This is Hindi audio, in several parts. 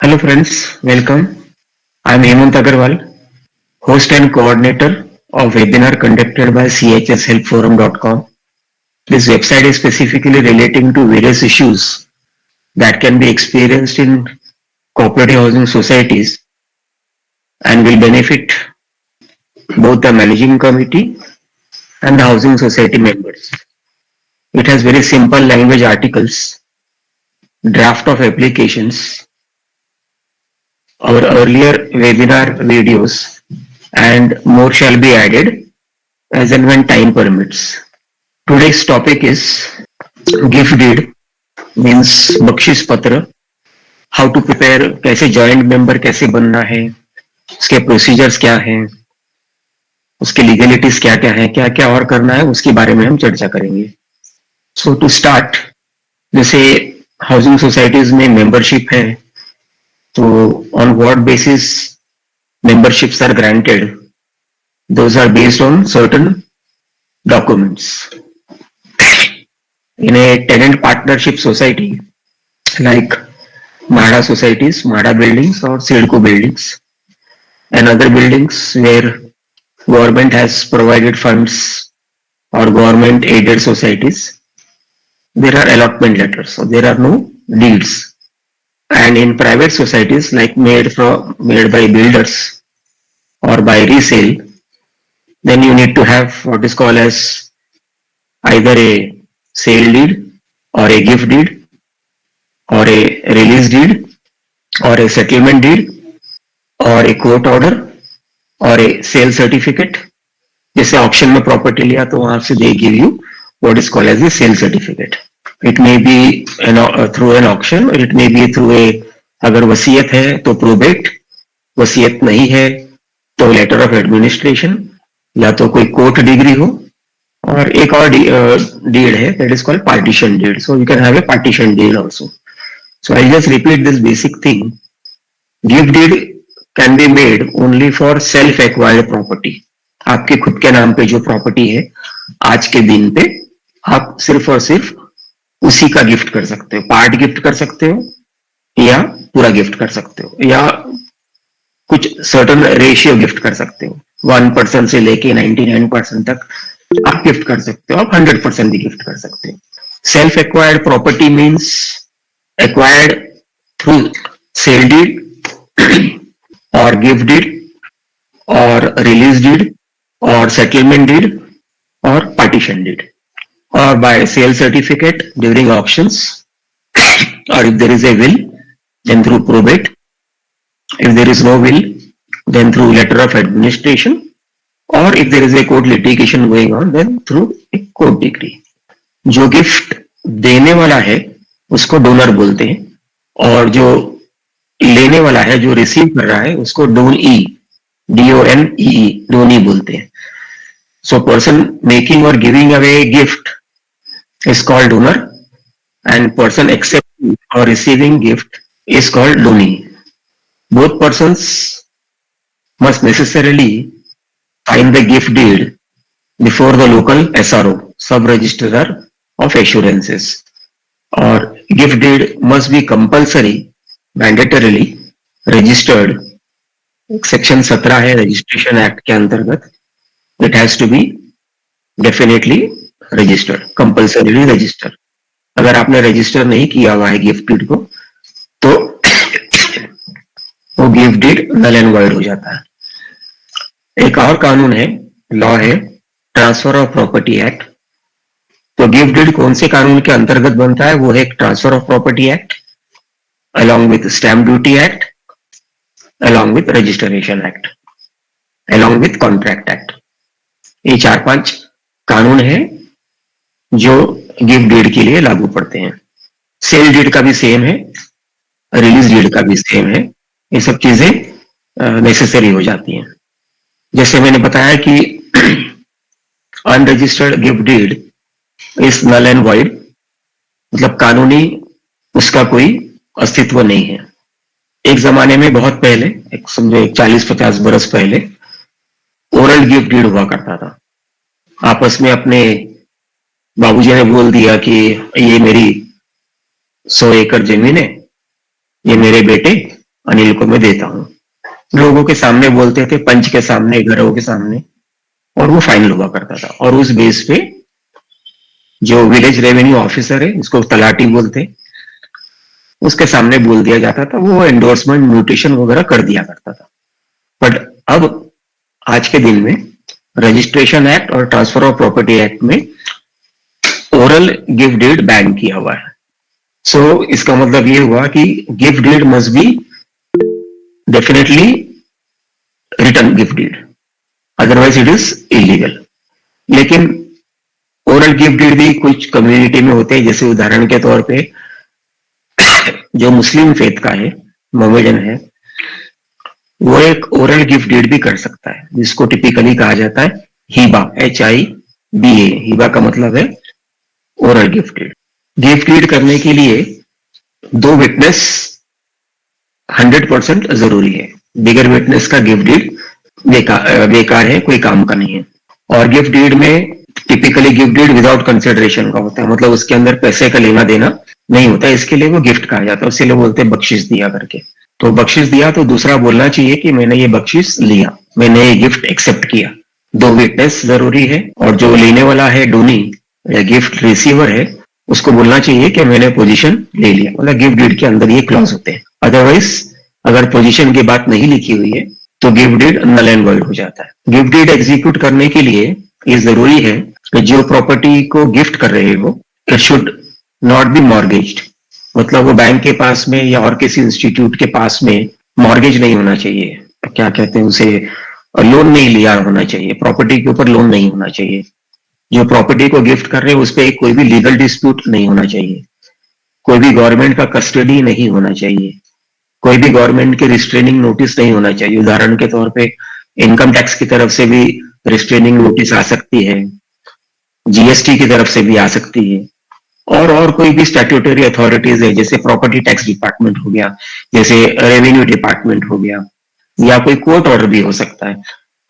Hello friends, welcome. I am Hemant Agarwal, host and coordinator of webinar conducted by chshelpforum.com. This website is specifically relating to various issues that can be experienced in cooperative housing societies and will benefit both the managing committee and the housing society members. It has very simple language articles, draft of applications, our earlier webinar videos, and more shall be added as and when time permits. Today's topic is gift deed, means बख्शिश पत्र. हाउ टू प्रिपेयर, कैसे जॉइंट मेंबर कैसे बनना है, उसके प्रोसीजर्स क्या हैं, उसके लीगलिटीज क्या क्या है, क्या क्या और करना है, उसके बारे में हम चर्चा करेंगे. सो टू स्टार्ट, जैसे हाउसिंग सोसाइटीज में मेंबरशिप है, तो on what basis memberships are granted? Those are based on certain documents. In a tenant partnership society like MADA societies, MADA buildings or SIDCO buildings and other buildings where government has provided funds or government aided societies, there are allotment letters, so there are no deeds. And in private societies like made by builders or by resale, then you need to have what is called as either a sale deed or a gift deed or a release deed or a settlement deed or a court order or a sale certificate. जैसे ऑक्शन में प्रॉपर्टी लिया तो वहां से they give you what is called as a sale certificate. It may be through an auction, it may be through a, अगर वसीयत है तो प्रोबेट, वसीयत नहीं है तो लेटर ऑफ एडमिनिस्ट्रेशन, या तो कोई कोर्ट डिग्री हो, और एक और डीड है that is called partition deed. So you can have a partition deed also. So I just repeat this basic thing. Gift deed can be made only for self acquired property. आपके खुद के नाम पे जो प्रॉपर्टी है आज के दिन पे आप सिर्फ और सिर्फ उसी का गिफ्ट कर सकते हो. पार्ट गिफ्ट कर सकते हो या पूरा गिफ्ट कर सकते हो या कुछ सर्टन रेशियो गिफ्ट कर सकते हो. 1% से लेके 99% तक आप गिफ्ट कर सकते हो, आप 100% भी गिफ्ट कर सकते हो. Self acquired property means acquired through sale deed और गिफ्ट डीड और release deed or settlement deed or partition deed, or by sale certificate during auctions, or if there is a will then through probate, if there is no will then through letter of administration, or if there is a court litigation going on then through a court decree. जो गिफ्ट देने वाला है उसको डोनर बोलते हैं, और जो लेने वाला है, जो रिसीव कर रहा है, उसको डोनई, DONEE, डोनी बोलते हैं. So person making or giving away a gift is called donor, and person accepting or receiving gift is called donee. Both persons must necessarily sign the gift deed before the local SRO, sub-registrar of assurances, or gift deed must be compulsory, mandatorily registered. Section 17 है रजिस्ट्रेशन एक्ट के अंतर्गत. It has to be definitely registered, compulsorily register. अगर आपने रजिस्टर नहीं किया हुआ है गिफ्ट डीड को तो वो gift deed null and void हो जाता है. एक और कानून है, लॉ है, ट्रांसफर ऑफ प्रॉपर्टी एक्ट. तो गिफ्ट डीड कौन से कानून के अंतर्गत बनता है? वो है transfer of property act along with stamp duty act, along with registration act, along with contract act. ये 4-5 कानून हैं जो गिफ्ट डीड के लिए लागू पड़ते हैं. सेल डीड का भी सेम है, रिलीज डीड का भी सेम है. ये सब चीजें नेसेसरी हो जाती हैं. जैसे मैंने बताया कि unregistered gift deed is null and void, मतलब कानूनी उसका कोई अस्तित्व नहीं है. एक जमाने में बहुत पहले, एक समझो 40-50 बरस पहले, ओरल गिफ्ट डीड हुआ करता था. आपस में अपने बाबूजी ने बोल दिया कि ये मेरी 100 एकड़ जमीन है, ये मेरे बेटे अनिल को मैं देता हूँ। लोगों के सामने बोलते थे, पंच के सामने, घरों के सामने, और वो फाइनल हुआ करता था। और उस बेस पे जो विलेज रेवेन्यू ऑफिसर है, इसको तलाटी बोलते हैं, उसके सामने बोल दिया जाता था, वो एंडोर्समेंट म्यूटेशन वगैरह कर दिया करता था। बट अब आज के दिन में रजिस्ट्रेशन एक्ट और ट्रांसफर ऑफ प्रॉपर्टी एक्ट में ओरल गिफ्ट डीड बैन किया हुआ है। सो इसका मतलब ये हुआ कि gift deed must be definitely written gift deed, otherwise it is illegal. लेकिन ओरल गिफ्ट डीड भी कुछ कम्युनिटी में होते हैं, जैसे उदाहरण के तौर पे जो मुस्लिम फेथ का है, मोमेडन है, वो एक ओरल गिफ्ट डीड भी कर सकता है, जिसको टिपिकली कहा जाता है हीबा, HIBA। हीबा का मतलब है oral gift deed. Gift deed करने के लिए दो विटनेस 100% जरूरी है। बिगर विटनेस का गिफ्ट डीड बेकार है, कोई काम का नहीं है। और गिफ्ट डीड में typically gift deed without consideration का होता है, मतलब उसके अंदर पैसे का लेना देना नहीं होता है, इसके लिए वो गिफ्ट कहा जाता है। उसी लोग बोलते हैं बख्शिश दिया करके। तो बख्शिश दिया तो दूसरा बोलना चाहिए कि मैंने ये बख्शिश लिया, मैंने ये गिफ्ट एक्सेप्ट किया। दो विटनेस जरूरी है, और जो लेने वाला है, डोनी या गिफ्ट रिसीवर है, उसको बोलना चाहिए कि मैंने पोजीशन ले लिया। मतलब गिफ्ट डीड के अंदर ये क्लॉज होते हैं। अदरवाइज अगर पोजीशन की बात नहीं लिखी हुई है तो gift deed null and void हो जाता है। गिफ्ट डीड एग्जीक्यूट करने के लिए ये जरूरी है कि जो प्रॉपर्टी को गिफ्ट कर रहे हो, इट शुड नॉट बी मॉर्गेज्ड। मतलब वो बैंक के पास में या और किसी इंस्टीट्यूट के पास में मॉर्गेज नहीं होना चाहिए, क्या कहते हैं उसे, लोन नहीं लिया होना चाहिए, प्रॉपर्टी के ऊपर लोन नहीं होना चाहिए। जो प्रॉपर्टी को गिफ्ट कर रहे हैं उस पर कोई भी लीगल डिस्प्यूट नहीं होना चाहिए, कोई भी गवर्नमेंट का कस्टडी नहीं होना चाहिए, कोई भी गवर्नमेंट के रिस्ट्रेनिंग नोटिस नहीं होना चाहिए। उदाहरण के तौर पे इनकम टैक्स की तरफ से भी रिस्ट्रेनिंग नोटिस आ सकती है, GST की तरफ से भी आ सकती है, और कोई भी स्टैट्यूटरी अथॉरिटीज है, जैसे प्रॉपर्टी टैक्स डिपार्टमेंट हो गया, जैसे रेवेन्यू डिपार्टमेंट हो गया, या कोई कोर्ट ऑर्डर भी हो सकता है।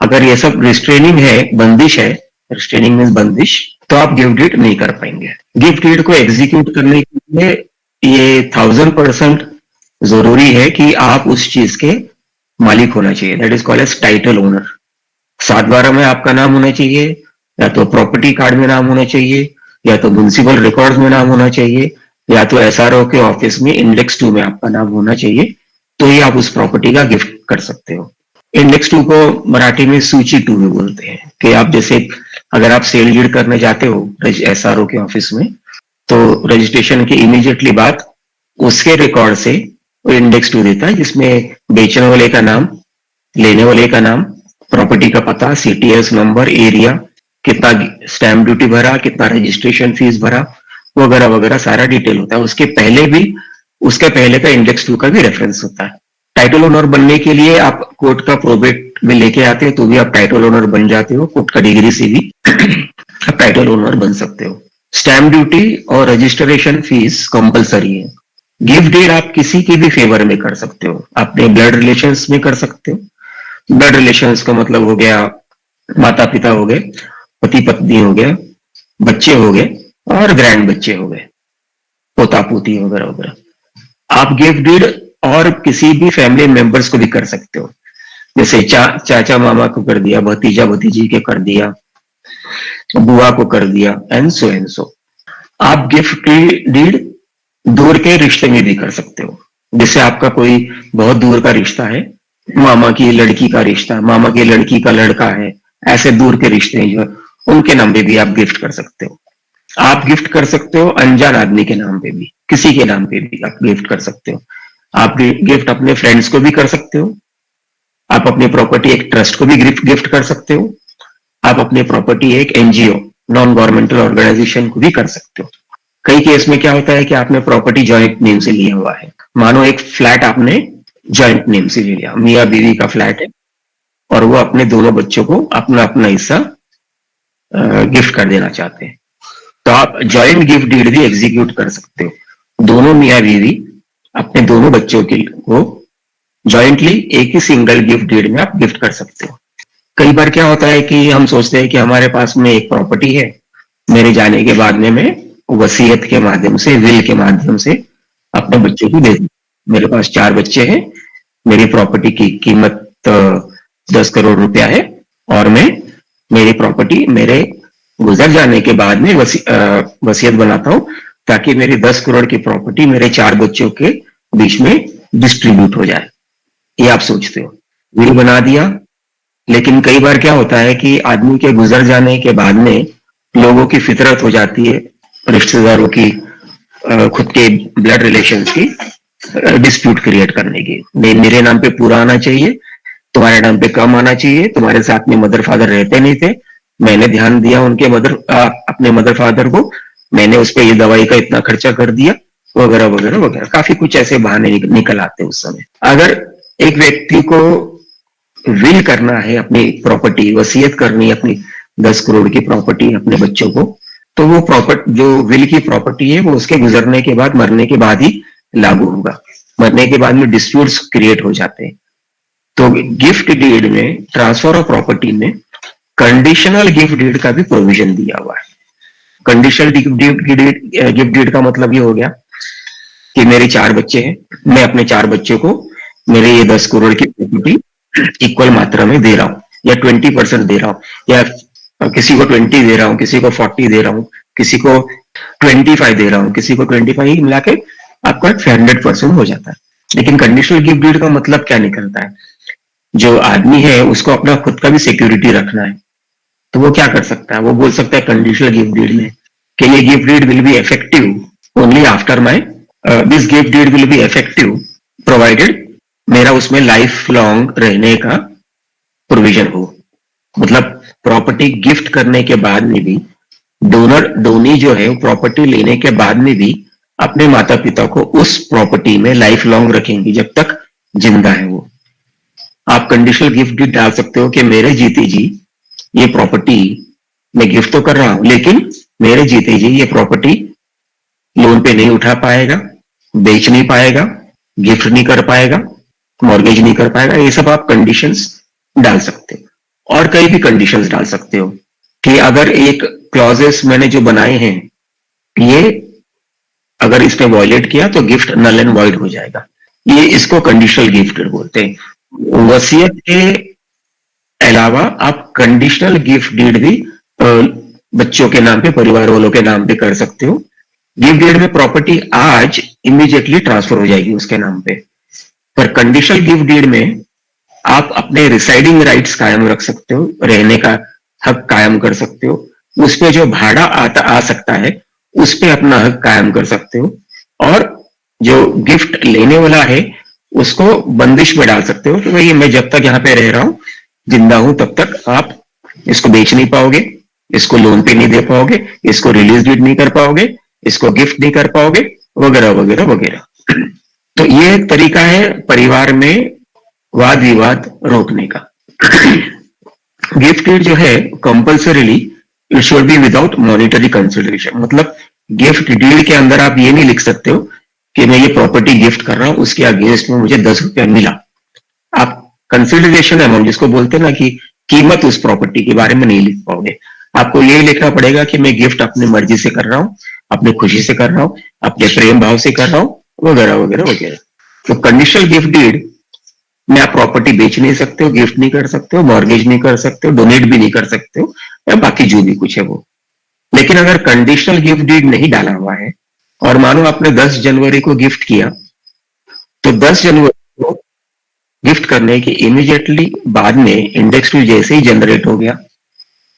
अगर ये सब रिस्ट्रेनिंग है, बंदिश है, रिस्ट्रेनिंग मीन्स बंदिश, तो आप गिफ्ट डीड नहीं कर पाएंगे। गिफ्ट डीड को एग्जीक्यूट करने के लिए ये 1000% जरूरी है कि आप उस चीज के मालिक होना चाहिए, that is called as title owner. 7/12 में आपका नाम होना चाहिए, या तो प्रॉपर्टी कार्ड में नाम होना चाहिए, या तो म्युनिसिपल रिकॉर्ड्स में नाम होना चाहिए, या तो SRO के ऑफिस में इंडेक्स 2 में आपका नाम होना चाहिए, तो ही आप उस प्रॉपर्टी का गिफ्ट कर सकते हो। इंडेक्स 2 को मराठी में सूची 2 में बोलते हैं। कि आप जैसे अगर आप सेल डीड करने जाते हो SRO के ऑफिस में, तो रजिस्ट्रेशन के इमीडिएटली बाद उसके रिकॉर्ड से वो इंडेक्स 2 देता है, जिसमें बेचने वाले का नाम, लेने वाले का नाम, प्रॉपर्टी का पता, CTS नंबर, एरिया, कितना स्टैम्प ड्यूटी भरा, कितना रजिस्ट्रेशन फीस भरा, वगैरह वगैरह सारा डिटेल होता है। उसके पहले का इंडेक्स 2 का भी रेफरेंस होता है। टाइटल ओनर बनने के लिए आप कोर्ट का प्रोबेट में लेके आते हैं तो भी आप टाइटल ओनर बन जाते हो, कोर्ट का डिग्री से भी आप टाइटल ओनर बन सकते हो। स्टैम्प ड्यूटी और रजिस्ट्रेशन फीस कंपलसरी है। गिफ्ट डीड आप किसी के भी फेवर में कर सकते हो, अपने ब्लड रिलेशंस में कर सकते हो। ब्लड रिलेशंस का मतलब हो गया माता पिता हो गए, पति पत्नी हो गया, बच्चे हो गए, और ग्रैंड बच्चे हो गए, पोता पोती वगैरह वगैरह। आप गिफ्ट डीड और किसी भी फैमिली मेंबर्स को भी कर सकते हो, जैसे चाचा मामा को कर दिया, भतीजा भतीजी के कर दिया, बुआ को कर दिया, एंड सो। आप गिफ्ट डीड दूर के रिश्ते में भी कर सकते हो, जैसे आपका कोई बहुत दूर का रिश्ता है, मामा की लड़की का रिश्ता, मामा की लड़की का लड़का है, ऐसे दूर के रिश्ते हैं जो, उनके नाम पे भी आप गिफ्ट कर सकते हो। आप गिफ्ट कर सकते हो अनजान आदमी के नाम पे भी, किसी के नाम पे भी आप गिफ्ट कर सकते हो। आप गिफ्ट अपने फ्रेंड्स को भी कर सकते हो, आप अपनी प्रॉपर्टी एक ट्रस्ट को भी गिफ्ट कर सकते हो, आप अपनी प्रॉपर्टी एक NGO, नॉन गवर्नमेंटल ऑर्गेनाइजेशन को भी कर सकते हो। कई केस में क्या होता है कि आपने प्रॉपर्टी जॉइंट नेम से लिया हुआ है, मानो एक फ्लैट आपने जॉइंट नेम से ले लिया, मियाँ बीवी का फ्लैट है, और वो अपने दोनों बच्चों को अपना अपना हिस्सा गिफ्ट कर देना चाहते हैं, तो आप जॉइंट गिफ्ट डीड भी एग्जीक्यूट कर सकते हो। दोनों मियाँ बीवी अपने दोनों बच्चों को जॉइंटली एक ही सिंगल गिफ्ट डीड में आप गिफ्ट कर सकते हो। कई बार क्या होता है कि हम सोचते हैं कि हमारे पास में एक प्रॉपर्टी है, मेरे जाने के बाद में मैं वसीयत के माध्यम से, विल के माध्यम से अपने बच्चों को दे दूं। मेरे पास 4 बच्चे हैं, मेरी प्रॉपर्टी की कीमत 10 करोड़ रुपया है और मैं मेरी प्रॉपर्टी मेरे गुजर जाने के बाद में वसीयत बनाता हूं ताकि मेरी 10 करोड़ की प्रॉपर्टी मेरे 4 बच्चों के बीच में डिस्ट्रीब्यूट हो जाए। ये आप सोचते हो, विल बना दिया। लेकिन कई बार क्या होता है कि आदमी के गुजर जाने के बाद में लोगों की फितरत हो जाती है, रिश्तेदारों की, खुद के ब्लड रिलेशंस की डिस्प्यूट क्रिएट करने की। मेरे नाम पे पूरा आना चाहिए, तुम्हारे नाम पे कम आना चाहिए, तुम्हारे साथ में मदर फादर रहते नहीं थे, मैंने ध्यान दिया उनके अपने मदर फादर को, मैंने उस पर ये दवाई का इतना खर्चा कर दिया, वगैरह वगैरह वगैरह। काफी कुछ ऐसे बहाने निकल आते उस समय। अगर एक व्यक्ति को विल करना है, अपनी प्रॉपर्टी वसीयत करनी है, अपनी 10 करोड़ की प्रॉपर्टी अपने बच्चों को, तो वो जो विल की प्रॉपर्टी है वो उसके गुजरने के बाद, मरने के बाद ही लागू होगा। मरने के बाद में डिस्प्यूट्स क्रिएट हो जाते हैं। तो गिफ्ट डीड में, ट्रांसफर ऑफ प्रॉपर्टी में कंडीशनल गिफ्ट डीड का भी प्रोविजन दिया हुआ है। कंडीशनल गिफ्ट डीड का मतलब ये हो गया कि मेरे 4 बच्चे हैं, मैं अपने 4 बच्चों को मेरे ये 10 करोड़ की प्रॉपर्टी इक्वल मात्रा में दे रहा हूं, या 20% दे रहा हूं, या किसी को 20 दे रहा हूं, किसी को 40 दे रहा हूं, किसी को 25 दे रहा हूं, किसी को 25, मिला के आपका 100% हो जाता है। लेकिन कंडीशनल गिफ्ट डीड का मतलब क्या निकलता है? जो आदमी है उसको अपना खुद का भी सिक्योरिटी रखना है, तो वो क्या कर सकता है? वो बोल सकता है कंडीशनल गिफ्ट डीड में कि ये gift deed will be effective only after my this gift deed will be effective provided मेरा उसमें लाइफ लॉन्ग रहने का प्रोविजन हो। मतलब प्रॉपर्टी गिफ्ट करने के बाद में भी डोनी जो है प्रॉपर्टी लेने के बाद में भी अपने माता पिता को उस प्रॉपर्टी में लाइफ लॉन्ग रखेंगे जब तक जिंदा है वो। आप कंडीशनल गिफ्ट भी डाल सकते हो कि मेरे जीते जी ये प्रॉपर्टी मैं गिफ्ट तो कर रहा हूं, लेकिन मेरे जीते जी ये प्रॉपर्टी लोन पे नहीं उठा पाएगा, बेच नहीं पाएगा, गिफ्ट नहीं कर पाएगा, मॉर्गेज नहीं कर पाएगा। ये सब आप कंडीशंस डाल सकते हो। और कई भी कंडीशंस डाल सकते हो कि अगर एक क्लॉजेस मैंने जो बनाए हैं, ये अगर इसने वॉयलेट किया तो गिफ्ट नल एंड वॉइड हो जाएगा। ये इसको कंडीशनल गिफ्ट बोलते हैं। वसीयत के अलावा आप कंडीशनल गिफ्ट डीड भी बच्चों के नाम पे, परिवार वालों के नाम पे कर सकते हो। गिफ्ट डीड में प्रॉपर्टी आज इमीडिएटली ट्रांसफर हो जाएगी उसके नाम पे, पर कंडीशनल गिफ्ट डीड में आप अपने रिसाइडिंग राइट्स कायम रख सकते हो, रहने का हक कायम कर सकते हो, उस पे जो भाड़ा आ सकता है उस पे अपना हक कायम कर सकते हो, और जो गिफ्ट लेने वाला है उसको बंदिश में डाल सकते हो कि भाई मैं जब तक यहाँ पे रह रहा हूं, जिंदा हूं, तब तक आप इसको बेच नहीं पाओगे, इसको लोन पे नहीं दे पाओगे, इसको रिलीज डीड नहीं कर पाओगे, इसको गिफ्ट नहीं कर पाओगे, वगैरह वगैरह वगैरह। तो ये एक तरीका है परिवार में वाद विवाद रोकने का। गिफ्ट डीड जो है compulsorily it should be without monetary consideration. मतलब गिफ्ट डीड के अंदर आप ये नहीं लिख सकते हो कि मैं ये प्रॉपर्टी गिफ्ट कर रहा हूं, उसके अगेंस्ट में मुझे 10 रुपया मिला। आप कंसिडरेशन अमाउंट जिसको बोलते हैं ना, कि कीमत उस प्रॉपर्टी के बारे में नहीं लिख पाओगे। आपको ये लिखना पड़ेगा कि मैं गिफ्ट अपनी मर्जी से कर रहा हूं, अपनी खुशी से कर रहा हूं, अपने प्रेम भाव से कर रहा हूं, वगैरह वगैरह वगैरह। तो कंडीशनल गिफ्ट डीड में आप प्रॉपर्टी बेच नहीं सकते हो, गिफ्ट नहीं कर सकते हो, मॉर्गेज नहीं कर सकते हो, डोनेट भी नहीं कर सकते हो, या बाकी जो भी कुछ है वो। लेकिन अगर कंडीशनल गिफ्ट डीड नहीं डाला हुआ है और मानो आपने 10 जनवरी को गिफ्ट किया, तो 10 जनवरी को गिफ्ट करने के इमीडिएटली बाद में इंडेक्स टू जैसे ही जनरेट हो गया,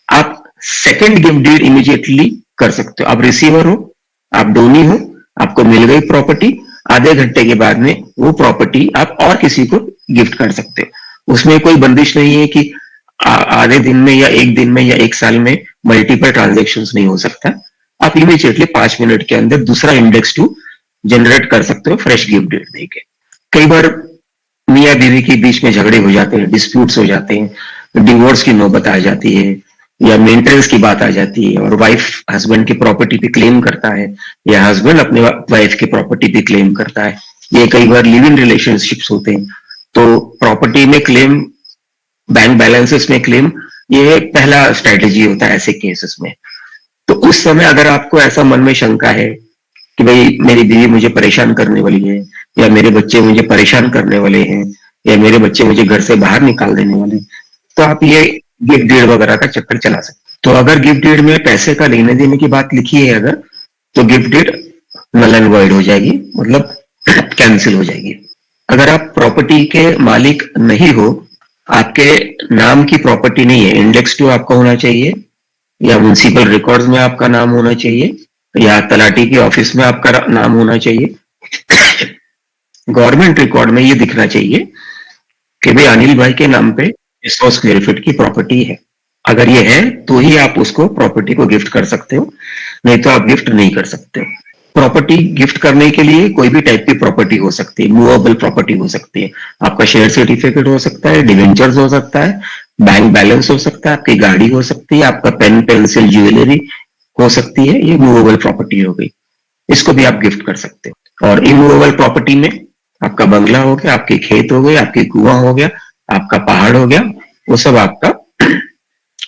आप सेकंड गिफ्ट डीड इमीडिएटली कर सकते हो। आप रिसीवर हो, आप डोनी हो, आपको मिल गई प्रॉपर्टी, आधे घंटे के बाद में वो प्रॉपर्टी आप और किसी को गिफ्ट कर सकते हो। उसमें कोई बंदिश नहीं है कि आधे दिन में या एक दिन में या एक साल में मल्टीपल ट्रांजेक्शन्स नहीं हो सकता। आप इमीडिएटली 5 मिनट के अंदर दूसरा इंडेक्स टू जनरेट कर सकते हो फ्रेश गिफ्ट डेट देके। कई बार मियाँ बीवी के बीच में झगड़े हो जाते हैं, डिस्प्यूट्स हो जाते हैं, डिवोर्स की नौबत आ जाती है, या मेंटेनेंस की बात आ जाती है, और वाइफ हस्बैंड की प्रॉपर्टी पे क्लेम करता है, या हस्बैंड अपने वाइफ की प्रॉपर्टी पे क्लेम करता है। ये कई बार लिव इन रिलेशनशिप्स होते हैं, तो प्रॉपर्टी में क्लेम, बैंक बैलेंसेस में क्लेम, ये पहला स्ट्रेटेजी होता है ऐसे केसेस में। तो उस समय अगर आपको ऐसा मन में शंका है कि भाई मेरी बीवी मुझे परेशान करने वाली है, या मेरे बच्चे मुझे परेशान करने वाले हैं, या मेरे बच्चे मुझे घर से बाहर निकाल देने वाले, तो आप ये गिफ्ट डीड वगैरह का चक्कर चला सकते। तो अगर गिफ्ट डीड में पैसे का लेने देने की बात लिखी है अगर, तो gift deed null and void हो जाएगी, मतलब कैंसिल हो जाएगी। अगर आप प्रॉपर्टी के मालिक नहीं हो, आपके नाम की प्रॉपर्टी नहीं है, इंडेक्स टू आपका होना चाहिए, या म्यूनिसिपल रिकॉर्ड्स में आपका नाम होना चाहिए, या तलाटी के ऑफिस में आपका नाम होना चाहिए, गवर्नमेंट रिकॉर्ड में ये दिखना चाहिए कि भाई अनिल भाई के नाम पे 100 स्क्वायर फीट की प्रॉपर्टी है। अगर ये है तो ही आप उसको प्रॉपर्टी को गिफ्ट कर सकते हो, नहीं तो आप गिफ्ट नहीं कर सकते हो। प्रॉपर्टी गिफ्ट करने के लिए कोई भी टाइप की प्रॉपर्टी हो सकती है, मूवेबल प्रॉपर्टी हो सकती है, आपका शेयर सर्टिफिकेट हो सकता है, डिवेंचर्स हो सकता है, बैंक बैलेंस हो सकता है, आपकी गाड़ी हो सकती है, आपका पेन पेंसिल ज्वेलरी हो सकती है, ये मूवेबल प्रॉपर्टी हो गई, इसको भी आप गिफ्ट कर सकते हो। और इमूवेबल प्रॉपर्टी में आपका बंगला हो गया, आपके खेत हो गए, आपके कुआं हो गया, आपका पहाड़ हो गया, वो सब आपका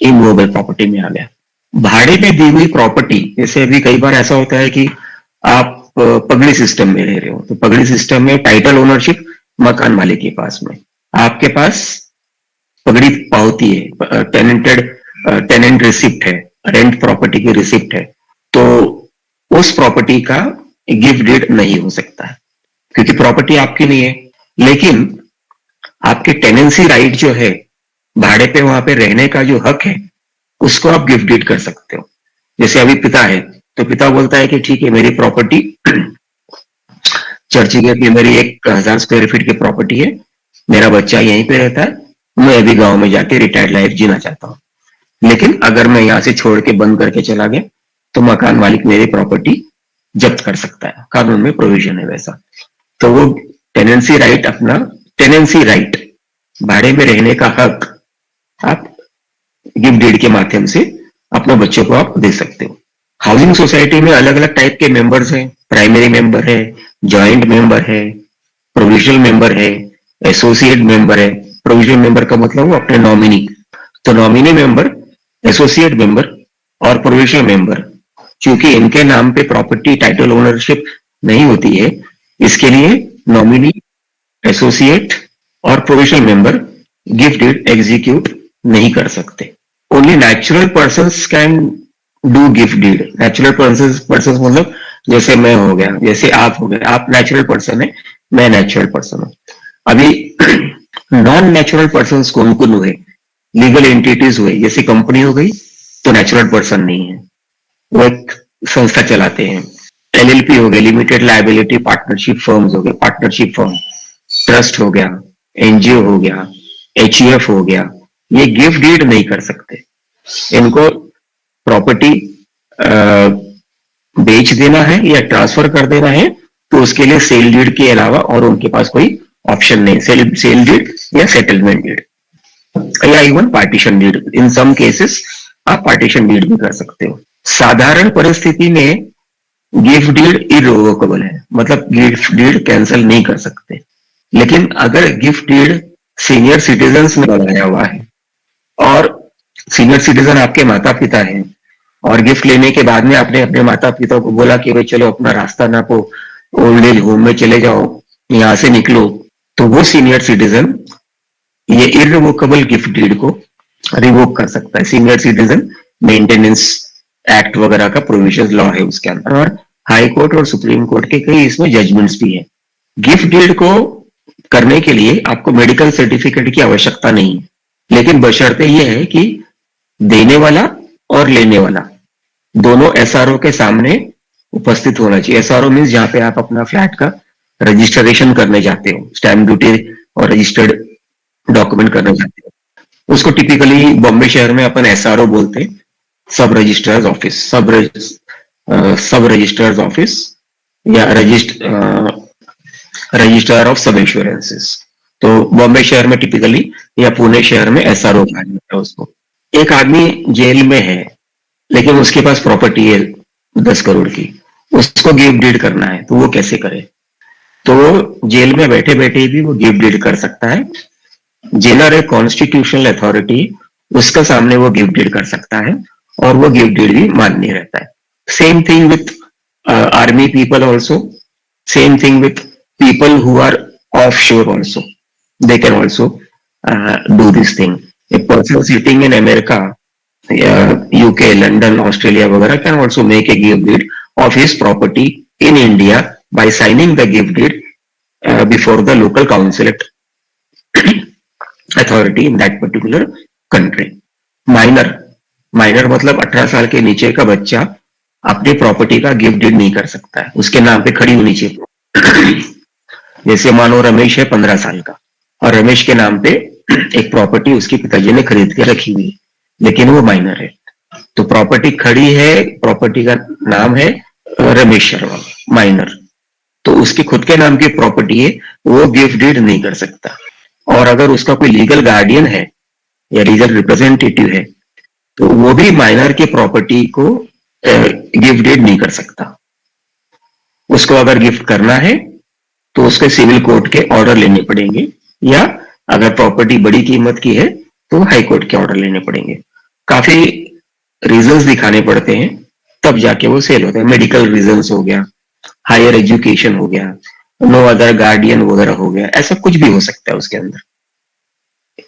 इमूवेबल प्रॉपर्टी में आ गया। भाड़े पे दी हुई प्रॉपर्टी, जैसे अभी कई बार ऐसा होता है कि आप पगड़ी सिस्टम में रह रहे हो, तो पगड़ी सिस्टम में टाइटल ओनरशिप मकान मालिक के पास में, आपके पास पगड़ी पावती है, टेनेंट रिसिप्ट है, रेंट प्रॉपर्टी की रिसिप्ट है, तो उस प्रॉपर्टी का गिफ्ट डीड नहीं हो सकता है, क्योंकि प्रॉपर्टी आपकी नहीं है। लेकिन आपके टेनेंसी राइट जो है, भाड़े पे वहां पे रहने का जो हक है, उसको आप गिफ्ट डीड कर सकते हो। जैसे अभी पिता है, तो पिता बोलता है कि ठीक है, मेरी प्रॉपर्टी चर्चगेट में मेरी 1000 स्क्वायर फीट की प्रॉपर्टी है, मेरा बच्चा यहीं पे रहता है, मैं अभी गांव में जाके रिटायर्ड लाइफ जीना चाहता हूँ, लेकिन अगर मैं यहाँ से छोड़ के बंद करके चला गया तो मकान मालिक मेरी प्रॉपर्टी जब्त कर सकता है, कानून में प्रोविजन है वैसा। तो वो टेनेंसी राइट, अपना टेनेंसी राइट, भाड़े में रहने का हक, आप गिफ्ट डीड के माध्यम से अपने बच्चों को आप दे सकते हो। हाउसिंग सोसाइटी में अलग अलग टाइप के मेंबर्स हैं, प्राइमरी मेंबर है, जॉइंट मेंबर है, प्रोविजनल मेंबर है, एसोसिएट मेंबर है। प्रोविजनल मेंबर का मतलब वो अपने नॉमिनी, तो नॉमिनी मेंबर, एसोसिएट मेंबर और प्रोविजनल मेंबर, क्योंकि इनके नाम पे प्रॉपर्टी टाइटल ओनरशिप नहीं होती है, इसके लिए नॉमिनी, एसोसिएट और provisional member gift deed execute नहीं कर सकते। Only natural persons can do gift deed. Natural person मतलब जैसे मैं हो गया, जैसे आप हो गए, आप नेचुरल पर्सन है, मैं नेचुरल पर्सन हूं। अभी नॉन नेचुरल पर्सन कौन कौन हुए, लीगल एंटिटीज हुए, जैसे कंपनी हो गई तो नेचुरल पर्सन नहीं है, वो एक संस्था चलाते हैं। एलएलपी हो गया, लिमिटेड लायबिलिटी पार्टनरशिप फर्म्स हो गए, पार्टनरशिप फर्म, ट्रस्ट हो गया, एनजीओ हो गया, एचयूएफ हो गया, ये गिफ्ट डीड नहीं कर सकते। इनको प्रॉपर्टी बेच देना है या ट्रांसफर कर देना है, तो उसके लिए सेल डीड के अलावा और उनके पास कोई ऑप्शन नहीं। सेल डीड या सेटलमेंट डीड या इवन पार्टीशन डीड, इन सम केसेस आप पार्टीशन डीड भी कर सकते हो। साधारण परिस्थिति में गिफ्ट डीड इरिवोकेबल है, मतलब गिफ्ट डीड कैंसिल नहीं कर सकते। लेकिन अगर गिफ्ट डीड सीनियर सिटीजन में बनाया हुआ है और सीनियर सिटीजन आपके माता पिता हैं, और गिफ्ट लेने के बाद में आपने अपने माता पिता को बोला कि भाई चलो अपना रास्ता नापो, ओल्ड एज होम में चले जाओ, यहां से निकलो, तो वो सीनियर सिटीजन ये इरिवोकेबल गिफ्ट डीड को रिवोक कर सकता है। सीनियर सिटीजन मेंटेनेंस एक्ट वगैरह का प्रोविजन लॉ है उसके अंदर, और हाई कोर्ट और सुप्रीम कोर्ट के कई इसमें जजमेंट्स भी है। गिफ्ट डीड को करने के लिए आपको मेडिकल सर्टिफिकेट की आवश्यकता नहीं है, लेकिन बशर्ते यह है कि देने वाला और लेने वाला दोनों एसआरओ के सामने उपस्थित होना चाहिए। एसआरओ मीन्स जहां पे आप अपना फ्लैट का रजिस्ट्रेशन करने जाते हो, स्टैम्प ड्यूटी और रजिस्टर्ड डॉक्यूमेंट करने जाते हो, उसको टिपिकली बॉम्बे शहर में अपन एसआरओ बोलते हैं, सब रजिस्ट्रार्स ऑफिस, सब रजिस्ट्रार्स ऑफिस या रजिस्ट्रार ऑफ सब इंश्योरेंसेस। तो बॉम्बे शहर में टिपिकली या पुणे शहर में एसआरओ कहा जाता है उसको। एक आदमी जेल में है लेकिन उसके पास प्रॉपर्टी है 10 करोड़ की, उसको गिफ्ट डीड करना है, तो वो कैसे करे? तो जेल में बैठे बैठे भी वो गिफ्ट डीड कर सकता है। जेलर है कॉन्स्टिट्यूशनल अथॉरिटी, उसका सामने वो गिफ्ट डीड कर सकता है और वो गिफ्ट डीड भी मान्य रहता है। Same thing with army people also, same thing with people who are off shore also. they can also do this thing. A person sitting in America, UK, London, Australia वगैरह can also make a gift deed of his property in India by signing the gift deed before the local consulate authority in that particular country. Minor, minor मतलब 18 साल के नीचे का बच्चा अपनी प्रॉपर्टी का गिफ्ट डीड नहीं कर सकता है, उसके नाम पे खड़ी होनी चाहिए। जैसे मानो रमेश है 15 साल का और रमेश के नाम पे एक प्रॉपर्टी उसके पिताजी ने खरीद के रखी हुई है लेकिन वो माइनर है, तो प्रॉपर्टी खड़ी है, प्रॉपर्टी का नाम है रमेश शर्मा, माइनर, तो उसके खुद के नाम की प्रॉपर्टी है, वो गिफ्ट डीड नहीं कर सकता। और अगर उसका कोई लीगल गार्डियन है या लीगल रिप्रेजेंटेटिव है तो वो भी माइनर की प्रॉपर्टी को गिफ्ट डीड नहीं कर सकता। उसको अगर गिफ्ट करना है तो उसके सिविल कोर्ट के ऑर्डर लेने पड़ेंगे, या अगर प्रॉपर्टी बड़ी कीमत की है तो हाई कोर्ट के ऑर्डर लेने पड़ेंगे। काफी रीजंस दिखाने पड़ते हैं तब जाके वो सेल होता है। मेडिकल रीजंस हो गया, हायर एजुकेशन हो गया, नो अदर गार्डियन वगैरह हो गया, ऐसा कुछ भी हो सकता है उसके अंदर।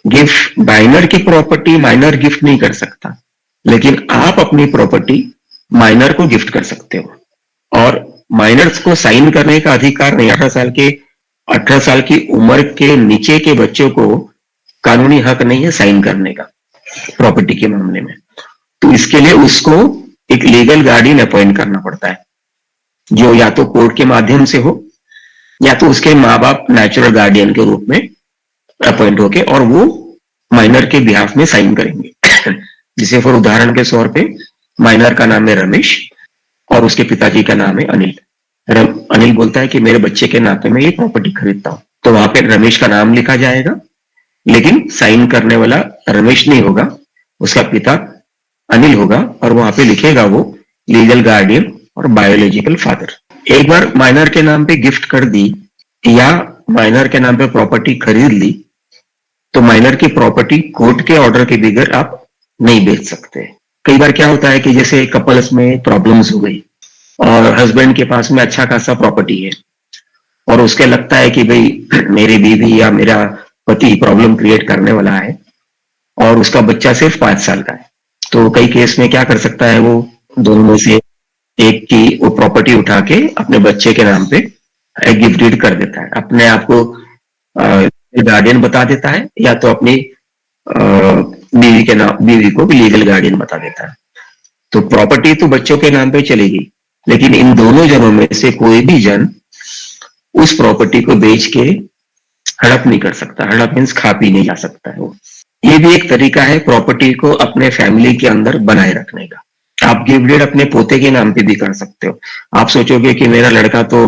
गिफ्ट माइनर की प्रॉपर्टी माइनर गिफ्ट नहीं कर सकता, लेकिन आप अपनी प्रॉपर्टी माइनर को गिफ्ट कर सकते हो। और माइनर्स को साइन करने का अधिकार नहीं, 18 साल की उम्र के नीचे के बच्चों को कानूनी हक नहीं है साइन करने का प्रॉपर्टी के मामले में। तो इसके लिए उसको एक लीगल गार्डियन अपॉइंट करना पड़ता है, जो या तो कोर्ट के माध्यम से हो या तो उसके माँ बाप नेचुरल गार्डियन के रूप में अपॉइंट होके, और वो माइनर के बिहाफ में साइन करेंगे। जिसे फॉर उदाहरण के तौर पे माइनर का नाम है रमेश और उसके पिताजी का नाम है अनिल। अनिल बोलता है कि मेरे बच्चे के नाते में ये प्रॉपर्टी खरीदता हूं, तो वहां पे रमेश का नाम लिखा जाएगा, लेकिन साइन करने वाला रमेश नहीं होगा, उसका पिता अनिल होगा, और वहां पे लिखेगा वो लीगल गार्डियन और बायोलॉजिकल फादर। एक बार माइनर के नाम पे गिफ्ट कर दी या माइनर के नाम पे प्रॉपर्टी खरीद ली तो माइनर की प्रॉपर्टी कोर्ट के ऑर्डर के बगैर आप नहीं बेच सकते। कई बार क्या होता है कि जैसे कपल्स में प्रॉब्लम्स हो गई और हस्बैंड के पास में अच्छा खासा प्रॉपर्टी है और उसके लगता है कि भाई मेरी बीवी या मेरा पति प्रॉब्लम क्रिएट करने वाला है और उसका बच्चा सिर्फ 5 साल का है, तो कई केस में क्या कर सकता है, वो दोनों में से एक की वो प्रॉपर्टी उठा के अपने बच्चे के नाम पे एक गिफ्ट डीड कर देता है, अपने आप को गार्डियन बता देता है, या तो अपनी बीवी के नाम, बीवी को भी लीगल गार्डियन बता देता है। तो प्रॉपर्टी तो बच्चों के नाम पे चलेगी, लेकिन इन दोनों जनों में से कोई भी जन उस प्रॉपर्टी को बेच के हड़प नहीं कर सकता। हड़प मीन्स खा पी नहीं जा सकता है वो। ये भी एक तरीका है प्रॉपर्टी को अपने फैमिली के अंदर बनाए रखने का। आप गिफ्ट डीड अपने पोते के नाम पे भी कर सकते हो। आप सोचोगे कि मेरा लड़का तो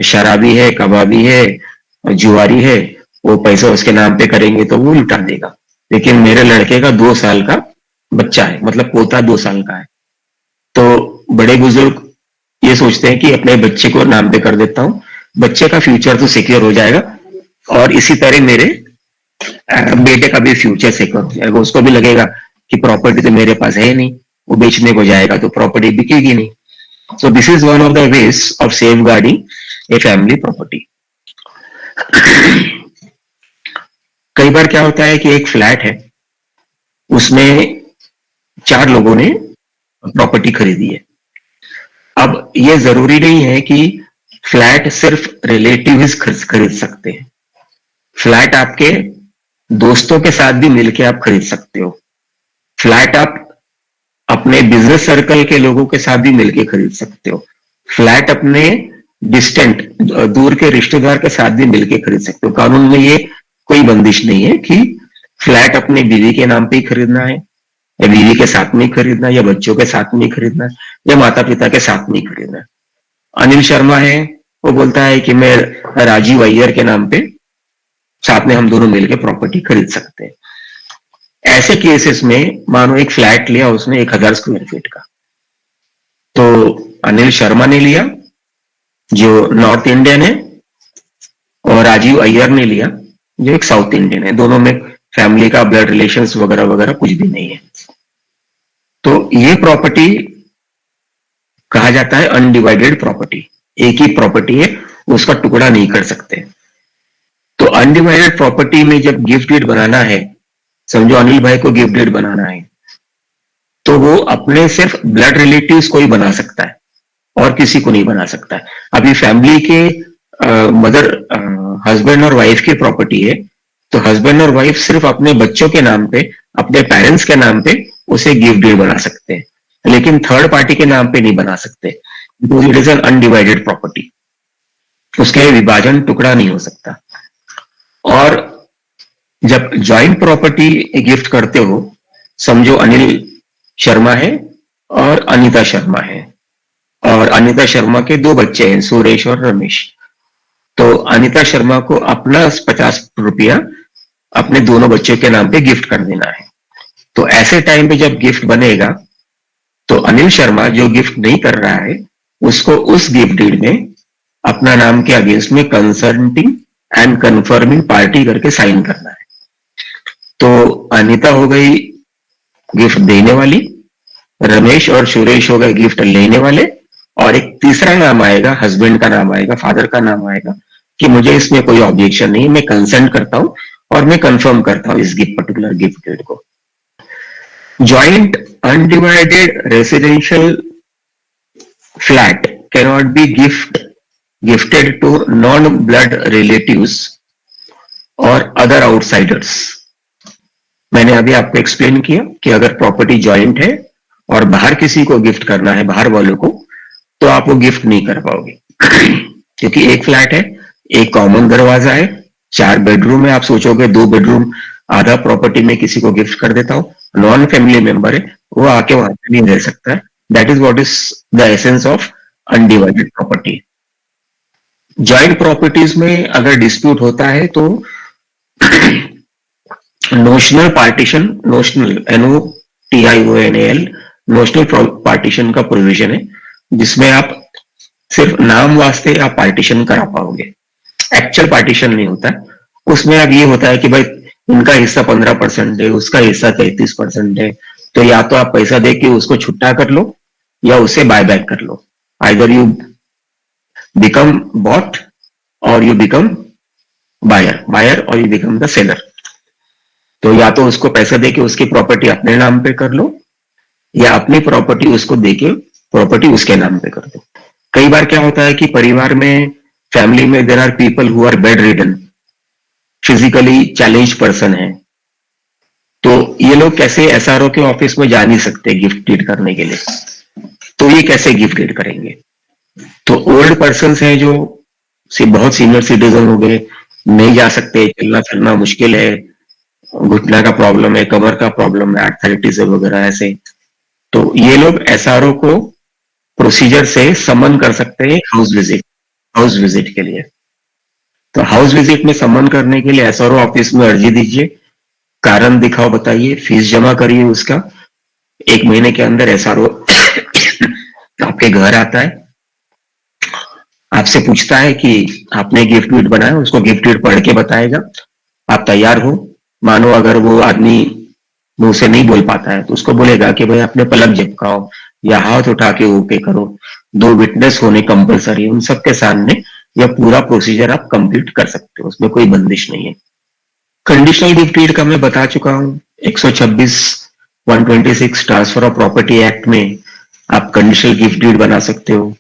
शराबी है, कबाबी है, जुआरी है, वो पैसा उसके नाम पे करेंगे तो वो लुटा देगा, लेकिन मेरे लड़के का 2 साल का बच्चा है, मतलब पोता 2 साल का है, तो बड़े बुजुर्ग ये सोचते हैं कि अपने बच्चे को नाम पे कर देता हूं, बच्चे का फ्यूचर तो सिक्योर हो जाएगा और इसी तरह मेरे बेटे का भी फ्यूचर सिक्योर हो जाएगा। उसको भी लगेगा कि प्रॉपर्टी तो मेरे पास है नहीं, वो बेचने को जाएगा तो प्रॉपर्टी बिकेगी नहीं। So this is one of the ways of safeguarding a family property. कई बार क्या होता है कि एक फ्लैट है, उसमें 4 लोगों ने प्रॉपर्टी खरीदी है। अब ये जरूरी नहीं है कि फ्लैट सिर्फ रिलेटिव्स खरीद सकते हैं, फ्लैट आपके दोस्तों के साथ भी मिलके आप खरीद सकते हो, फ्लैट आप अपने बिजनेस सर्कल के लोगों के साथ भी मिलके खरीद सकते हो, फ्लैट अपने डिस्टेंट दूर के रिश्तेदार के साथ भी मिलके खरीद सकते हो। कानून में ये कोई बंदिश नहीं है कि फ्लैट अपने बीवी के नाम पे ही खरीदना है, या बीवी के साथ में ही खरीदना है, या बच्चों के साथ में ही खरीदना है, या माता पिता के साथ में ही खरीदना है। अनिल शर्मा है, वो बोलता है कि मैं राजीव अय्यर के नाम पे साथ में हम दोनों मिलकर प्रॉपर्टी खरीद सकते हैं। ऐसे केसेस में मानो एक फ्लैट लिया उसने 1000 स्क्वायर फीट का, तो अनिल शर्मा ने लिया जो नॉर्थ इंडियन है और राजीव अय्यर ने लिया जो एक साउथ इंडियन है, दोनों में फैमिली का ब्लड रिलेशंस वगैरह वगैरह कुछ भी नहीं है। तो ये प्रॉपर्टी कहा जाता है अनडिवाइडेड प्रॉपर्टी, एक ही प्रॉपर्टी है, उसका टुकड़ा नहीं कर सकते। तो अनडिवाइडेड प्रॉपर्टी में जब गिफ्ट डीड बनाना है, समझो अनिल भाई को गिफ्ट डीड बनाना है, तो वो अपने सिर्फ ब्लड रिलेटिव्स को ही बना सकता है और किसी को नहीं बना सकता है। अभी फैमिली के मदर हस्बैंड और वाइफ की प्रॉपर्टी है, तो हस्बैंड और वाइफ सिर्फ अपने बच्चों के नाम पे, अपने पेरेंट्स के नाम पे उसे गिफ्ट डीड बना सकते हैं, लेकिन थर्ड पार्टी के नाम पे नहीं बना सकते, because it is an undivided property, उसके विभाजन टुकड़ा नहीं हो सकता। और जब ज्वाइंट प्रॉपर्टी गिफ्ट करते हो, समझो अनिल शर्मा है और अनीता शर्मा है, और अनीता शर्मा के दो बच्चे हैं, सुरेश और रमेश। तो अनीता शर्मा को अपना 50 रुपया अपने दोनों बच्चों के नाम पे गिफ्ट कर देना है। तो ऐसे टाइम पे जब गिफ्ट बनेगा, तो अनिल शर्मा जो गिफ्ट नहीं कर रहा है, उसको उस गिफ्ट डीड में अपना नाम के अगेंस्ट में कंसर्टिंग एंड कंफर्मिंग पार्टी करके साइन करना है। तो अनीता हो गई गिफ्ट देने वाली, रमेश और सुरेश हो गए गिफ्ट लेने वाले, और एक तीसरा नाम आएगा, हस्बैंड का नाम आएगा, फादर का नाम आएगा कि मुझे इसमें कोई ऑब्जेक्शन नहीं, मैं कंसेंट करता हूं और मैं कंफर्म करता हूं इस गिफ्ट पर्टिकुलर गिफ्ट डेट को। Joint undivided residential flat cannot be gifted to non blood relatives और अदर आउटसाइडर्स। मैंने अभी आपको एक्सप्लेन किया कि अगर प्रॉपर्टी जॉइंट है और बाहर किसी को गिफ्ट करना है, बाहर वालों को, तो आप वो गिफ्ट नहीं कर पाओगे क्योंकि एक फ्लैट है, एक कॉमन दरवाजा है, 4 बेडरूम है, आप सोचोगे 2 बेडरूम आधा प्रॉपर्टी में किसी को गिफ्ट कर देता हूं, नॉन फैमिली मेंबर है, वो आके वहां पे नहीं रह सकता है। That is what is the essence of undivided property. Joint properties में अगर डिस्प्यूट होता है तो notional partition, notional NOTIONAL, notional partition का प्रोविजन है, जिसमें आप सिर्फ नाम वास्ते आप पार्टीशन करा पाओगे, एक्चुअल पार्टीशन नहीं होता। उसमें अब ये होता है कि भाई इनका हिस्सा 15% है, उसका हिस्सा 33% है, तो या तो आप पैसा दे के उसको छुट्टा कर लो या उसे बाय बैक कर लो, आइदर यू बिकम बॉट और यू बिकम बायर और यू बिकम द सेलर। तो या तो उसको पैसा देके उसकी प्रॉपर्टी अपने नाम पे कर लो, या अपनी प्रॉपर्टी उसको देके प्रॉपर्टी उसके नाम पे कर दो। कई बार क्या होता है कि परिवार में, फैमिली में there are people who are bedridden, physically challenge person है, तो ये लोग कैसे SRO के ऑफिस में जा नहीं सकते गिफ्ट डीड करने के लिए, तो ये कैसे गिफ्ट डीड करेंगे? तो ओल्ड पर्सन हैं जो बहुत सीनियर सिटीजन हो गए, नहीं जा सकते, चलना फिरना मुश्किल है, घुटना का प्रॉब्लम है, कमर का प्रॉब्लम है, आर्थराइटिस वगैरह ऐसे, तो ये लोग SRO को प्रोसीजर से समन कर सकते हैं हाउस विजिट के लिए। तो हाउस विजिट में समन करने के लिए SRO ऑफिस में अर्जी दीजिए, कारण दिखाओ, बताइए, फीस जमा करिए उसका, 1 महीने के अंदर SRO आपके घर आता है, आपसे पूछता है कि आपने गिफ्ट विफ्ट बनाया, उसको गिफ्ट विफ्ट पढ़ के बताएगा, आप तैयार हो। मानो अगर वो आदमी मुंह से नहीं बोल पाता है तो उसको बोलेगा कि भाई अपने पलक झपकाओ या हाथ उठा के ओके करो, 2 विटनेस होने कंपलसरी, उन सबके सामने यह पूरा प्रोसीजर आप कंप्लीट कर सकते हो, उसमें कोई बंदिश नहीं है। कंडीशनल गिफ्ट डीड का मैं बता चुका हूं, 126 126 ट्रांसफर ऑफ प्रॉपर्टी एक्ट में आप कंडीशनल गिफ्ट डीड बना सकते हो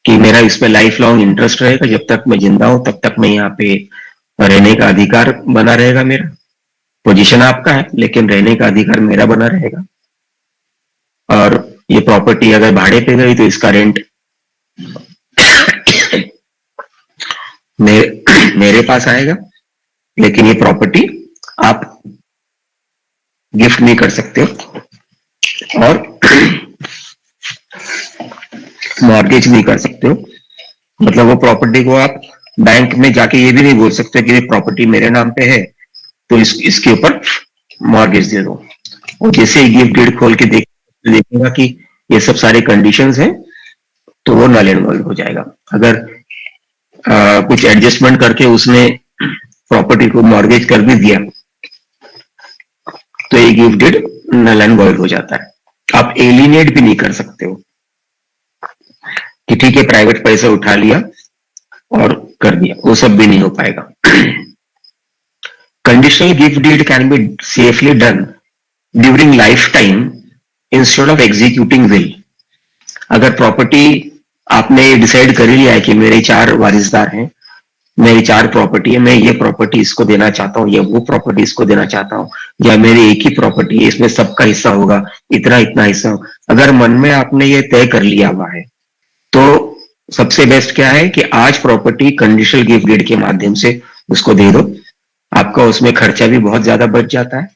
कि मेरा इसमें लाइफ लॉन्ग इंटरेस्ट रहेगा, जब तक मैं जिंदा हूं तब तक मैं यहाँ पे रहने का अधिकार बना रहेगा, मेरा पोजीशन आपका है लेकिन रहने का अधिकार मेरा बना रहेगा, और ये प्रॉपर्टी अगर भाड़े पे गई तो इसका रेंट मेरे पास आएगा, लेकिन ये प्रॉपर्टी आप गिफ्ट नहीं कर सकते हो और मॉर्गेज नहीं कर सकते हो। मतलब वो प्रॉपर्टी को आप बैंक में जाके ये भी नहीं बोल सकते कि ये प्रॉपर्टी मेरे नाम पे है तो इसके ऊपर मॉर्गेज दे दो। और जैसे ही गिफ्ट डीड खोल के देखेगा कि ये सब सारे कंडीशंस हैं तो वो नल एंड वॉइड हो जाएगा। अगर कुछ एडजस्टमेंट करके उसने प्रॉपर्टी को मॉर्गेज कर भी दिया तो ये gift deed null and void हो जाता है। आप एलिनेट भी नहीं कर सकते हो कि ठीक है प्राइवेट पैसा उठा लिया और कर दिया, वो सब भी नहीं हो पाएगा। Conditional gift deed can be safely done during lifetime instead of executing will. अगर प्रॉपर्टी आपने डिसाइड कर ही लिया है कि मेरे 4 वारिसदार हैं, मेरी 4 प्रॉपर्टी है, मैं ये प्रॉपर्टी इसको देना चाहता हूँ या वो प्रॉपर्टी इसको देना चाहता हूँ, या मेरी एक ही प्रॉपर्टी है इसमें सबका हिस्सा होगा, इतना इतना हिस्सा होगा, अगर मन में आपने ये तय कर लिया हुआ है तो सबसे बेस्ट क्या है कि आज प्रॉपर्टी कंडीशनल गिफ्ट डीड के माध्यम से उसको दे दो। आपका उसमें खर्चा भी बहुत ज्यादा बच जाता है,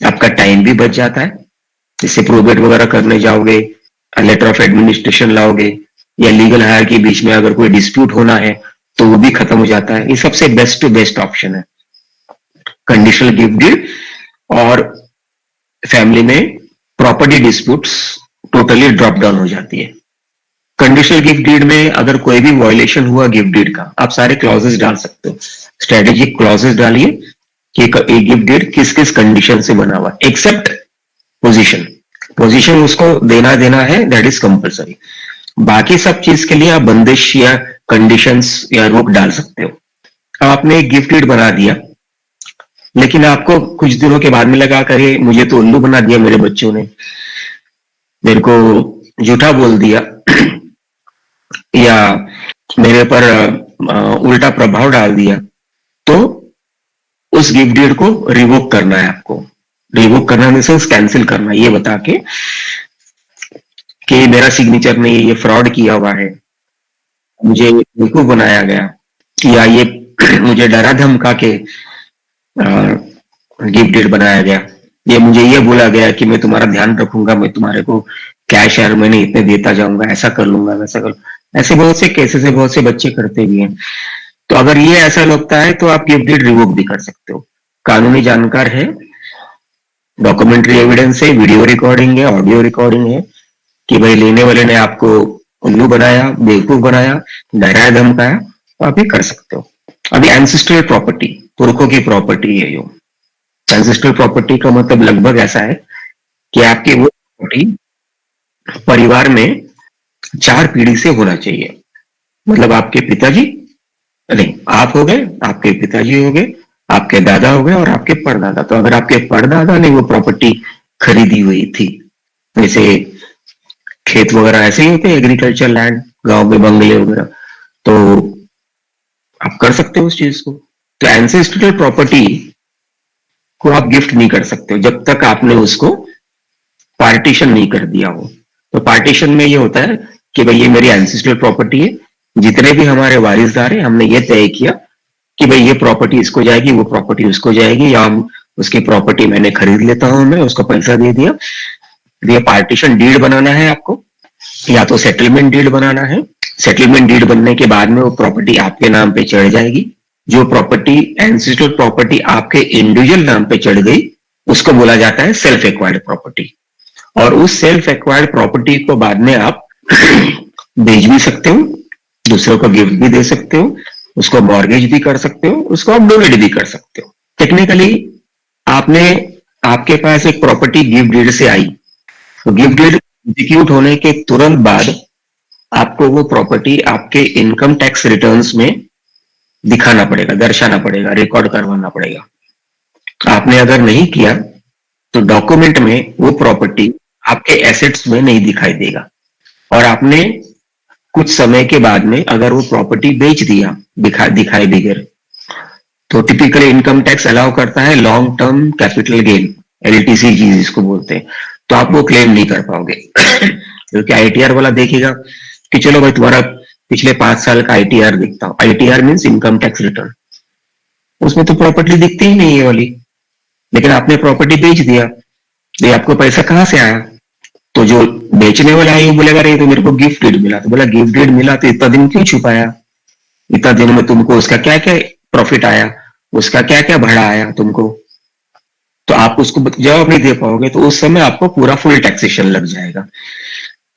आपका टाइम भी बच जाता है। जैसे प्रोबेट वगैरह करने जाओगे, लेटर ऑफ एडमिनिस्ट्रेशन लाओगे, या लीगल हायर के बीच में अगर कोई डिस्प्यूट होना है तो वो भी खत्म हो जाता है। ये सबसे बेस्ट टू बेस्ट ऑप्शन है कंडीशनल गिफ्ट डीड। और फैमिली में property disputes totally drop down हो जाती है। कंडीशनल गिफ्ट डीड में अगर कोई भी वायलेशन हुआ गिफ्ट डीड का, आप सारे क्लॉजेस डाल सकते हो, स्ट्रेटेजिक क्लॉजेस डालिए कि एक गिफ्ट डीड किस किस कंडीशन से बना हुआ, एक्सेप्ट पोजीशन। पोजीशन उसको देना देना है, दैट इज कंपलसरी। बाकी सब चीज के लिए आप बंदिश या कंडीशंस या रोक डाल सकते हो। आपने एक गिफ्ट डीड बना दिया, लेकिन आपको कुछ दिनों के बाद में लगा करे मुझे तो उल्लू बना दिया मेरे बच्चों ने, मेरे को झूठा बोल दिया या मेरे पर उल्टा प्रभाव डाल दिया, तो उस गिफ्ट डीड को रिवोक करना है आपको। रिवोक करना इन सेंस कैंसिल करना, ये बता के कि मेरा सिग्नेचर नहीं, ये फ्रॉड किया हुआ है, मुझे बेवकूफ बनाया गया, या ये मुझे डरा धमका के गिफ्ट डीड बनाया गया, ये मुझे ये बोला गया कि मैं तुम्हारा ध्यान रखूंगा, मैं तुम्हारे को कैश हर महीने इतने देता जाऊंगा, ऐसा कर लूंगा वैसा कर। ऐसे बहुत से केसेस है, बहुत से बच्चे करते भी हैं। तो अगर ये ऐसा लगता है तो आप गिफ्ट डीड रिवोक भी कर सकते हो। कानूनी जानकार है, डॉक्यूमेंट्री एविडेंस है, वीडियो रिकॉर्डिंग है, ऑडियो रिकॉर्डिंग है कि भाई लेने वाले ने आपको उल्लू बनाया, बेवकूफ बनाया, डराया धमकाया, तो आप ये कर सकते हो। अभी एंसेस्ट्रल प्रॉपर्टी, पुरखों की प्रॉपर्टी है जो एंसेस्ट्रल प्रॉपर्टी का मतलब लगभग ऐसा है कि आपकी वो प्रॉपर्टी परिवार में 4 पीढ़ी से होना चाहिए। मतलब आपके पिताजी, नहीं आप हो गए, आपके पिताजी हो गए, आपके दादा हो गए और आपके परदादा। तो अगर आपके परदादा ने वो प्रॉपर्टी खरीदी हुई थी, जैसे खेत वगैरह ऐसे ही होते हैं, एग्रीकल्चर लैंड, गांव में बंगले वगैरह, तो आप कर सकते हो उस चीज को। तो एंसेस्ट्रल प्रॉपर्टी को आप गिफ्ट नहीं कर सकते हो जब तक आपने उसको पार्टीशन नहीं कर दिया हो। तो पार्टीशन में ये होता है कि भाई ये मेरी एंसेस्ट्रल प्रॉपर्टी है, जितने भी हमारे वारिसदार हैं हमने ये तय किया कि भाई ये प्रॉपर्टी इसको जाएगी, वो प्रॉपर्टी उसको जाएगी, या हम उसकी प्रॉपर्टी मैंने खरीद लेता हूं, मैं उसको पैसा दे दिया। ये पार्टीशन डीड बनाना है आपको, या तो सेटलमेंट डीड बनाना है। सेटलमेंट डीड बनने के बाद में वो प्रॉपर्टी आपके नाम पे चढ़ जाएगी। जो प्रॉपर्टी एंसेस्ट्रल प्रॉपर्टी आपके इंडिविजुअल नाम पे चढ़ गई उसको बोला जाता है सेल्फ एक्वायर्ड प्रॉपर्टी। और उस सेल्फ एक्वायर्ड प्रॉपर्टी को बाद में आप बेच भी सकते हो, दूसरों को गिफ्ट भी दे सकते हो, उसको मॉर्गेज भी कर सकते हो, उसको आप डोनेट भी कर सकते हो। टेक्निकली आपने, आपके पास एक प्रॉपर्टी गिफ्ट डीड से आई, तो गिफ्ट डीड एग्जीक्यूट होने के तुरंत बाद आपको वो प्रॉपर्टी आपके इनकम टैक्स रिटर्न्स में दिखाना पड़ेगा, दर्शाना पड़ेगा, रिकॉर्ड करवाना पड़ेगा। आपने अगर नहीं किया तो डॉक्यूमेंट में वो प्रॉपर्टी आपके एसेट्स में नहीं दिखाई देगा। और आपने कुछ समय के बाद में अगर वो प्रॉपर्टी बेच दिया दिखाई बगैर, तो टिपिकल इनकम टैक्स अलाउ करता है long term capital gain, LTC जिसको बोलते हैं, तो आप वो क्लेम नहीं कर पाओगे क्योंकि आईटीआर वाला देखेगा कि चलो भाई तुम्हारा पिछले 5 साल का आईटीआर दिखता हूं। ITR means income tax return, उसमें तो प्रॉपर्टी दिखती ही नहीं है वाली, लेकिन आपने प्रॉपर्टी बेच दिया, तो आपको पैसा कहां से आया? तो जो बेचने वाला है वो बोलेगा अरे तो मेरे को गिफ्ट डीड मिला। तो बोला गिफ्ट डीड मिला तो इतना दिन क्यों छुपाया? इतना दिन में तुमको उसका क्या क्या प्रॉफिट आया, उसका क्या क्या भाड़ा आया तुमको? तो आप उसको जवाब नहीं दे पाओगे, तो उस समय आपको पूरा फुल टैक्सेशन लग जाएगा।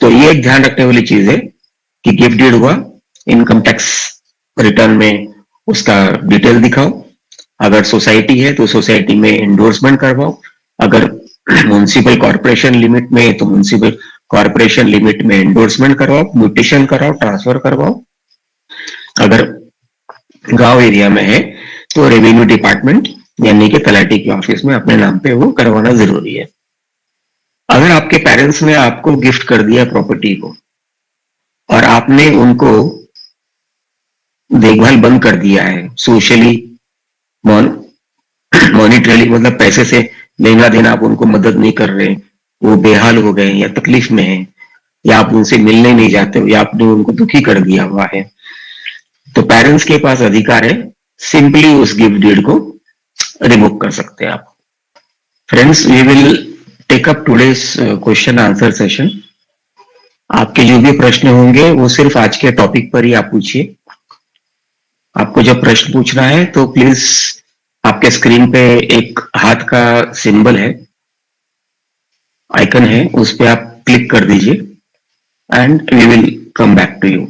तो ये एक ध्यान रखने वाली चीज है कि गिफ्ट डीड हुआ, इनकम टैक्स रिटर्न में उसका डिटेल दिखाओ। अगर सोसाइटी है तो सोसाइटी में एंडोर्समेंट करवाओ। अगर म्युनिसिपल कॉर्पोरेशन लिमिट में है तो म्युनिसिपल कॉर्पोरेशन लिमिट में एंडोर्समेंट करवाओ, म्यूटेशन कराओ, ट्रांसफर करवाओ। अगर गांव एरिया में है तो रेवेन्यू डिपार्टमेंट यानी कि तलाटी के ऑफिस में अपने नाम पे वो करवाना जरूरी है। अगर आपके पेरेंट्स ने आपको गिफ्ट कर दिया प्रॉपर्टी को और आपने उनको देखभाल बंद कर दिया है, सोशली मॉनिटरली, मतलब पैसे से लेना देना आप उनको मदद नहीं कर रहे, वो बेहाल हो गए या तकलीफ में है, या आप उनसे मिलने नहीं जाते हो, या आपने उनको दुखी कर दिया हुआ है, तो पेरेंट्स के पास अधिकार है सिंपली उस गिफ्ट डीड को रिमूव कर सकते हैं आप। Friends, we will take up today's question answer session. आपके जो भी प्रश्न होंगे वो सिर्फ आज के टॉपिक पर ही आप पूछिए। आपको जब प्रश्न पूछना है तो प्लीज आपके स्क्रीन पे एक हाथ का सिंबल है, आइकन है, उस पे आप क्लिक कर दीजिए and we will come back to you.